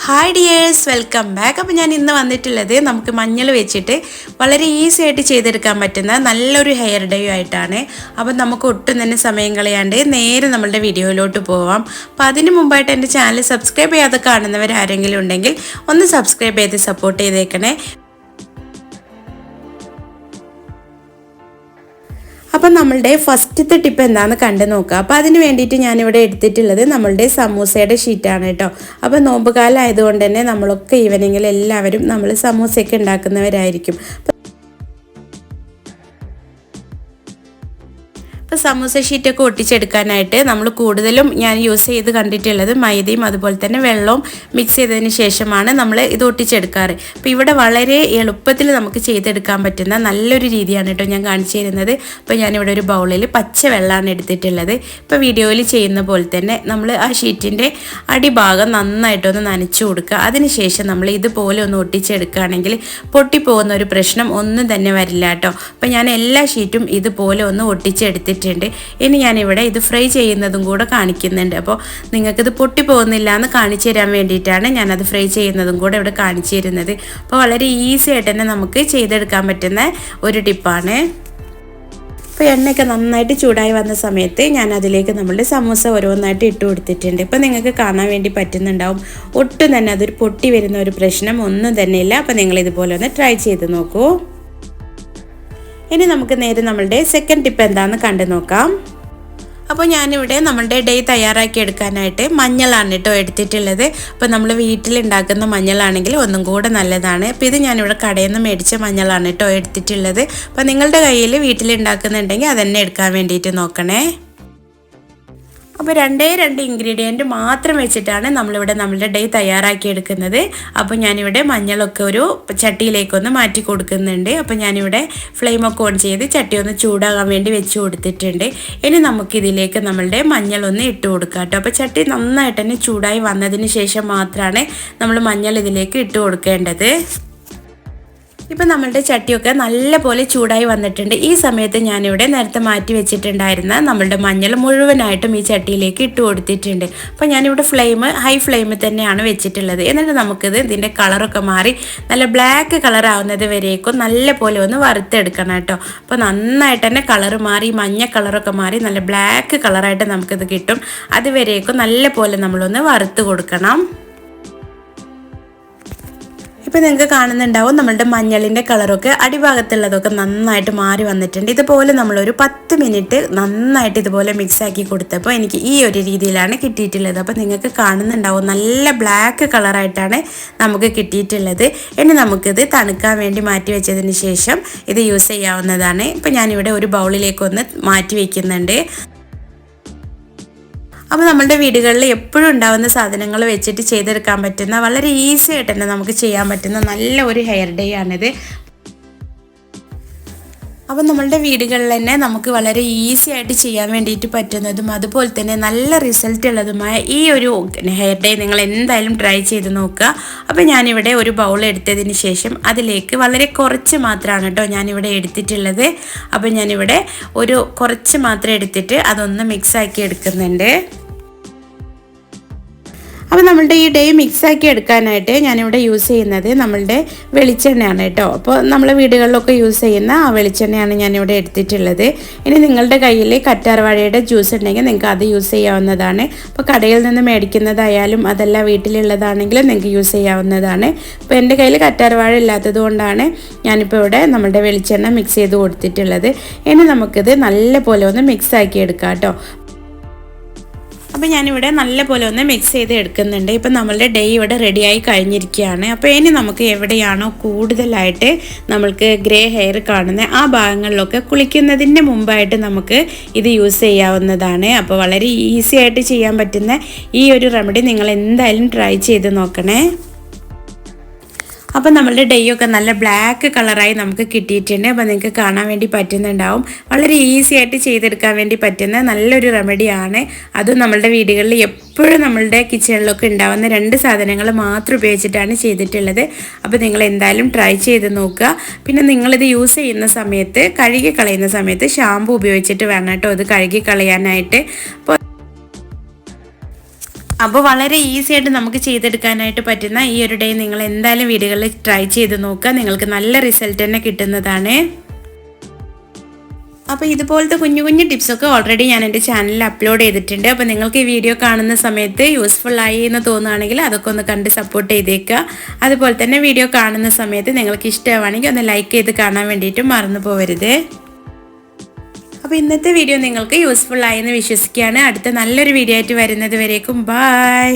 Hi dears, welcome back. അപ്പോൾ ഞാൻ ഇന്ന് വന്നിട്ടുള്ളത് നമുക്ക് മഞ്ഞൾ വെച്ചിട്ട് വളരെ ഈസി ആയിട്ട് ചെയ്തെടുക്കാൻ പറ്റുന്ന നല്ലൊരു ഹെയർ ഡേ ആയിട്ടാണ്. അപ്പം നമുക്ക് ഒട്ടും തന്നെ സമയം കളയാണ്ട് നേരെ നമ്മളുടെ വീഡിയോയിലോട്ട് പോവാം. അപ്പോൾ അതിന് മുമ്പായിട്ട് എൻ്റെ ചാനൽ സബ്സ്ക്രൈബ് ചെയ്യാതെ കാണുന്നവർ ആരെങ്കിലും ഉണ്ടെങ്കിൽ ഒന്ന് സബ്സ്ക്രൈബ് ചെയ്ത് സപ്പോർട്ട് ചെയ്തേക്കണേ. അപ്പം നമ്മളുടെ ഫസ്റ്റത്തെ ടിപ്പ് എന്താണെന്ന് കണ്ടു നോക്കുക. അപ്പോൾ അതിന് വേണ്ടിയിട്ട് ഞാനിവിടെ എടുത്തിട്ടുള്ളത് നമ്മളുടെ സമൂസയുടെ ഷീറ്റാണ് കേട്ടോ. അപ്പോൾ നോമ്പുകാലം ആയതുകൊണ്ട് തന്നെ നമ്മളൊക്കെ ഈവനിങ്ങിൽ എല്ലാവരും നമ്മൾ സമൂസയൊക്കെ ഉണ്ടാക്കുന്നവരായിരിക്കും. ഇപ്പോൾ സമൂസ ഷീറ്റൊക്കെ ഒട്ടിച്ചെടുക്കാനായിട്ട് നമ്മൾ കൂടുതലും ഞാൻ യൂസ് ചെയ്ത് കണ്ടിട്ടുള്ളത് മൈദയും അതുപോലെ തന്നെ വെള്ളവും മിക്സ് ചെയ്തതിന് ശേഷമാണ് നമ്മൾ ഇത് ഒട്ടിച്ചെടുക്കാറ്. അപ്പോൾ ഇവിടെ വളരെ എളുപ്പത്തിൽ നമുക്ക് ചെയ്തെടുക്കാൻ പറ്റുന്ന നല്ലൊരു രീതിയാണ് കേട്ടോ ഞാൻ കാണിച്ചു തരുന്നത്. അപ്പോൾ ഞാനിവിടെ ഒരു ബൗളിൽ പച്ച വെള്ളമാണ് എടുത്തിട്ടുള്ളത്. ഇപ്പോൾ വീഡിയോയിൽ ചെയ്യുന്ന പോലെ തന്നെ നമ്മൾ ആ ഷീറ്റിൻ്റെ അടിഭാഗം നന്നായിട്ടൊന്ന് നനച്ചു കൊടുക്കുക. അതിനുശേഷം നമ്മൾ ഇതുപോലെ ഒന്ന് ഒട്ടിച്ചെടുക്കുകയാണെങ്കിൽ പൊട്ടിപ്പോകുന്ന ഒരു പ്രശ്നം ഒന്നും തന്നെ വരില്ല കേട്ടോ. അപ്പോൾ ഞാൻ എല്ലാ ഷീറ്റും ഇതുപോലെ ഒന്ന് ഒട്ടിച്ചെടുത്തിട്ടുണ്ട്. ഇനി ഞാനിവിടെ ഇത് ഫ്രൈ ചെയ്യുന്നതും കൂടെ കാണിക്കുന്നുണ്ട്. അപ്പോൾ നിങ്ങൾക്കിത് പൊട്ടിപ്പോകുന്നില്ല എന്ന് കാണിച്ചു തരാൻ വേണ്ടിയിട്ടാണ് ഞാനത് ഫ്രൈ ചെയ്യുന്നതും കൂടെ ഇവിടെ കാണിച്ചു തരുന്നത്. അപ്പോൾ വളരെ ഈസി ആയിട്ട് തന്നെ നമുക്ക് ചെയ്തെടുക്കാൻ പറ്റുന്ന ഒരു ടിപ്പാണ്. അപ്പോൾ എണ്ണയൊക്കെ നന്നായിട്ട് ചൂടായി വന്ന സമയത്ത് ഞാൻ അതിലേക്ക് നമ്മളുടെ സമൂസ ഓരോന്നായിട്ട് ഇട്ട് കൊടുത്തിട്ടുണ്ട്. ഇപ്പോൾ നിങ്ങൾക്ക് കാണാൻ വേണ്ടി പറ്റുന്നുണ്ടാവും, ഒട്ടും തന്നെ അതൊരു പൊട്ടി വരുന്ന ഒരു പ്രശ്നം ഒന്നും തന്നെ ഇല്ല. അപ്പോൾ നിങ്ങളിതുപോലെ ഒന്ന് ട്രൈ ചെയ്ത് നോക്കൂ. ഇനി നമുക്ക് നേരെ നമ്മളുടെ സെക്കൻഡ് ടിപ്പ് എന്താണെന്ന് കണ്ടു നോക്കാം. അപ്പോൾ ഞാനിവിടെ നമ്മളുടെ ഡേ തയ്യാറാക്കി എടുക്കാനായിട്ട് മഞ്ഞളാണ് കേട്ടോ എടുത്തിട്ടുള്ളത്. അപ്പോൾ നമ്മൾ വീട്ടിലുണ്ടാക്കുന്ന മഞ്ഞളാണെങ്കിൽ ഒന്നും കൂടെ നല്ലതാണ്. അപ്പോൾ ഇത് ഞാനിവിടെ കടയിൽ നിന്ന് മേടിച്ച മഞ്ഞളാണ് കേട്ടോ എടുത്തിട്ടുള്ളത്. അപ്പോൾ നിങ്ങളുടെ കയ്യിൽ വീട്ടിലുണ്ടാക്കുന്നുണ്ടെങ്കിൽ അതന്നെ എടുക്കാൻ വേണ്ടിയിട്ട് നോക്കണേ. അപ്പോൾ രണ്ടേ ഇൻഗ്രീഡിയൻറ്റ് മാത്രം വെച്ചിട്ടാണ് നമ്മളിവിടെ നമ്മളുടെ ഡേ തയ്യാറാക്കി എടുക്കുന്നത്. അപ്പോൾ ഞാനിവിടെ മഞ്ഞളൊക്കെ ഒരു ചട്ടിയിലേക്കൊന്ന് മാറ്റി കൊടുക്കുന്നുണ്ട്. അപ്പോൾ ഞാനിവിടെ ഫ്ലെയിമൊക്കെ ഓൺ ചെയ്ത് ചട്ടി ഒന്ന് ചൂടാകാൻ വേണ്ടി വെച്ച് കൊടുത്തിട്ടുണ്ട്. ഇനി നമുക്കിതിലേക്ക് നമ്മളുടെ മഞ്ഞളൊന്ന് ഇട്ട് കൊടുക്കാം കേട്ടോ. അപ്പോൾ ചട്ടി നന്നായിട്ട് തന്നെ ചൂടായി വന്നതിന് ശേഷം മാത്രമാണ് നമ്മൾ മഞ്ഞൾ ഇതിലേക്ക് ഇട്ട് കൊടുക്കേണ്ടത്. ഇപ്പം നമ്മളുടെ ചട്ടിയൊക്കെ നല്ലപോലെ ചൂടായി വന്നിട്ടുണ്ട്. ഈ സമയത്ത് ഞാനിവിടെ നേരത്തെ മാറ്റി വെച്ചിട്ടുണ്ടായിരുന്ന നമ്മളുടെ മഞ്ഞൾ മുഴുവനായിട്ടും ഈ ചട്ടിയിലേക്ക് ഇട്ട് കൊടുത്തിട്ടുണ്ട്. അപ്പോൾ ഞാനിവിടെ ഹൈ ഫ്ലെയിമിൽ തന്നെയാണ് വെച്ചിട്ടുള്ളത്. എന്നിട്ട് നമുക്കിത് ഇതിൻ്റെ കളറൊക്കെ മാറി നല്ല ബ്ലാക്ക് കളർ ആവുന്നത് വരേക്കും നല്ലപോലെ ഒന്ന് വറുത്തെടുക്കണം കേട്ടോ. അപ്പോൾ നന്നായിട്ട് തന്നെ കളറ് മാറി മഞ്ഞ കളറൊക്കെ മാറി നല്ല ബ്ലാക്ക് കളറായിട്ട് നമുക്കിത് കിട്ടും. അതുവരേക്കും നല്ലപോലെ നമ്മളൊന്ന് വറുത്ത് കൊടുക്കണം. ഇപ്പോൾ നിങ്ങൾക്ക് കാണുന്നുണ്ടാവും നമ്മളുടെ മഞ്ഞളിൻ്റെ കളറൊക്കെ അടിഭാഗത്തുള്ളതൊക്കെ നന്നായിട്ട് മാറി വന്നിട്ടുണ്ട്. ഇതുപോലെ നമ്മളൊരു 10 മിനിറ്റ് നന്നായിട്ട് ഇതുപോലെ മിക്സാക്കി കൊടുത്തപ്പോൾ എനിക്ക് ഈ ഒരു രീതിയിലാണ് കിട്ടിയിട്ടുള്ളത്. അപ്പോൾ നിങ്ങൾക്ക് കാണുന്നുണ്ടാവും നല്ല ബ്ലാക്ക് കളറായിട്ടാണ് നമുക്ക് കിട്ടിയിട്ടുള്ളത്. ഇനി നമുക്കിത് തണുക്കാൻ വേണ്ടി മാറ്റി വെച്ചതിന് ശേഷം ഇത് യൂസ് ചെയ്യാവുന്നതാണ്. ഇപ്പോൾ ഞാനിവിടെ ഒരു ബൗളിലേക്കൊന്ന് മാറ്റി വയ്ക്കുന്നുണ്ട്. അപ്പോൾ നമ്മളുടെ വീടുകളിൽ എപ്പോഴും ഉണ്ടാകുന്ന സാധനങ്ങൾ വെച്ചിട്ട് ചെയ്തെടുക്കാൻ പറ്റുന്ന വളരെ ഈസി ആയിട്ട് തന്നെ നമുക്ക് ചെയ്യാൻ പറ്റുന്ന നല്ല ഒരു ഹെയർ ഡേ ആണിത്. അപ്പോൾ നമ്മളുടെ വീടുകളിൽ തന്നെ നമുക്ക് വളരെ ഈസി ആയിട്ട് ചെയ്യാൻ വേണ്ടിയിട്ട് പറ്റുന്നതും അതുപോലെ തന്നെ നല്ല റിസൾട്ട് ഉള്ളതുമായ ഈ ഒരു ഹെയർ ഡേ നിങ്ങൾ എന്തായാലും ട്രൈ ചെയ്ത് നോക്കുക. അപ്പോൾ ഞാനിവിടെ ഒരു ബൗൾ എടുത്തതിന് ശേഷം അതിലേക്ക് വളരെ കുറച്ച് മാത്രമാണ് കേട്ടോ ഞാനിവിടെ എടുത്തിട്ടുള്ളത്. അപ്പോൾ ഞാനിവിടെ ഒരു കുറച്ച് മാത്രം എടുത്തിട്ട് അതൊന്ന് മിക്സാക്കി എടുക്കുന്നുണ്ട്. അപ്പോൾ നമ്മളുടെ ഈ ഡേ മിക്സാക്കി എടുക്കാനായിട്ട് ഞാനിവിടെ യൂസ് ചെയ്യുന്നത് നമ്മളുടെ വെളിച്ചെണ്ണയാണ് കേട്ടോ. അപ്പോൾ നമ്മളെ വീടുകളിലൊക്കെ യൂസ് ചെയ്യുന്ന ആ വെളിച്ചെണ്ണയാണ് ഞാനിവിടെ എടുത്തിട്ടുള്ളത്. ഇനി നിങ്ങളുടെ കയ്യിൽ കറ്റാർവാഴയുടെ ജ്യൂസ് ഉണ്ടെങ്കിൽ നിങ്ങൾക്ക് അത് യൂസ് ചെയ്യാവുന്നതാണ്. അപ്പോൾ കടയിൽ നിന്ന് മേടിക്കുന്നതായാലും അതല്ല വീട്ടിലുള്ളതാണെങ്കിലും നിങ്ങൾക്ക് യൂസ് ചെയ്യാവുന്നതാണ്. അപ്പോൾ എൻ്റെ കയ്യിൽ കറ്റാർവാഴ ഇല്ലാത്തത് കൊണ്ടാണ് ഞാനിപ്പോൾ ഇവിടെ നമ്മളുടെ വെളിച്ചെണ്ണ മിക്സ് ചെയ്ത് കൊടുത്തിട്ടുള്ളത്. ഇനി നമുക്കിത് നല്ലപോലെ ഒന്ന് മിക്സാക്കി എടുക്കാം കേട്ടോ. അപ്പോൾ ഞാനിവിടെ നല്ലപോലെ ഒന്ന് മിക്സ് ചെയ്ത് എടുക്കുന്നുണ്ട്. ഇപ്പം നമ്മളുടെ ഡേ ഇവിടെ റെഡിയായി കഴിഞ്ഞിരിക്കുകയാണ്. അപ്പോൾ ഇനി നമുക്ക് എവിടെയാണോ കൂടുതലായിട്ട് നമ്മൾക്ക് ഗ്രേ ഹെയർ കാണുന്നത് ആ ഭാഗങ്ങളിലൊക്കെ കുളിക്കുന്നതിൻ്റെ മുമ്പായിട്ട് നമുക്ക് ഇത് യൂസ് ചെയ്യാവുന്നതാണ്. അപ്പോൾ വളരെ ഈസി ആയിട്ട് ചെയ്യാൻ പറ്റുന്ന ഈ ഒരു റെമഡി നിങ്ങൾ എന്തായാലും ട്രൈ ചെയ്ത് നോക്കണേ. അപ്പോൾ നമ്മളുടെ ഡേയൊക്കെ നല്ല ബ്ലാക്ക് കളറായി നമുക്ക് കിട്ടിയിട്ടുണ്ട്. അപ്പോൾ നിങ്ങൾക്ക് കാണാൻ വേണ്ടി പറ്റുന്നുണ്ടാവും. വളരെ ഈസി ആയിട്ട് ചെയ്തെടുക്കാൻ വേണ്ടി പറ്റുന്ന നല്ലൊരു റെമഡിയാണ്. അതും നമ്മളുടെ വീടുകളിൽ എപ്പോഴും നമ്മളുടെ കിച്ചണിലൊക്കെ ഉണ്ടാവുന്ന 2 സാധനങ്ങൾ മാത്രം ഉപയോഗിച്ചിട്ടാണ് ചെയ്തിട്ടുള്ളത്. അപ്പോൾ നിങ്ങൾ എന്തായാലും ട്രൈ ചെയ്ത് നോക്കുക. പിന്നെ നിങ്ങളിത് യൂസ് ചെയ്യുന്ന സമയത്ത് കഴുകി കളയുന്ന സമയത്ത് ഷാമ്പു ഉപയോഗിച്ചിട്ട് വേണം കേട്ടോ ഇത് കഴുകി കളയാനായിട്ട്. അപ്പോൾ അപ്പോൾ വളരെ ഈസി ആയിട്ട് നമുക്ക് ചെയ്തെടുക്കാനായിട്ട് പറ്റുന്ന ഈ ഒരു ഡേ നിങ്ങൾ എന്തായാലും വീടുകളിൽ ട്രൈ ചെയ്ത് നോക്കുക. നിങ്ങൾക്ക് നല്ല റിസൾട്ട് തന്നെ കിട്ടുന്നതാണ്. അപ്പോൾ ഇതുപോലത്തെ കുഞ്ഞു കുഞ്ഞു ടിപ്സൊക്കെ ഓൾറെഡി ഞാൻ എൻ്റെ ചാനലിൽ അപ്ലോഡ് ചെയ്തിട്ടുണ്ട്. അപ്പോൾ നിങ്ങൾക്ക് ഈ വീഡിയോ കാണുന്ന സമയത്ത് യൂസ്ഫുൾ ആയി എന്ന് തോന്നുകയാണെങ്കിൽ അതൊക്കെ ഒന്ന് കണ്ട് സപ്പോർട്ട് ചെയ്തേക്കുക. അതുപോലെ തന്നെ വീഡിയോ കാണുന്ന സമയത്ത് നിങ്ങൾക്ക് ഇഷ്ടമാണെങ്കിൽ ഒന്ന് ലൈക്ക് ചെയ്ത് കാണാൻ വേണ്ടിയിട്ട് മറന്നു പോകരുത്. അപ്പോൾ ഇന്നത്തെ വീഡിയോ നിങ്ങൾക്ക് യൂസ്ഫുൾ ആയെന്ന് വിശ്വസിക്കുകയാണ്. അടുത്ത നല്ലൊരു വീഡിയോ ആയിട്ട് വരുന്നത് വരേക്കും ബൈ.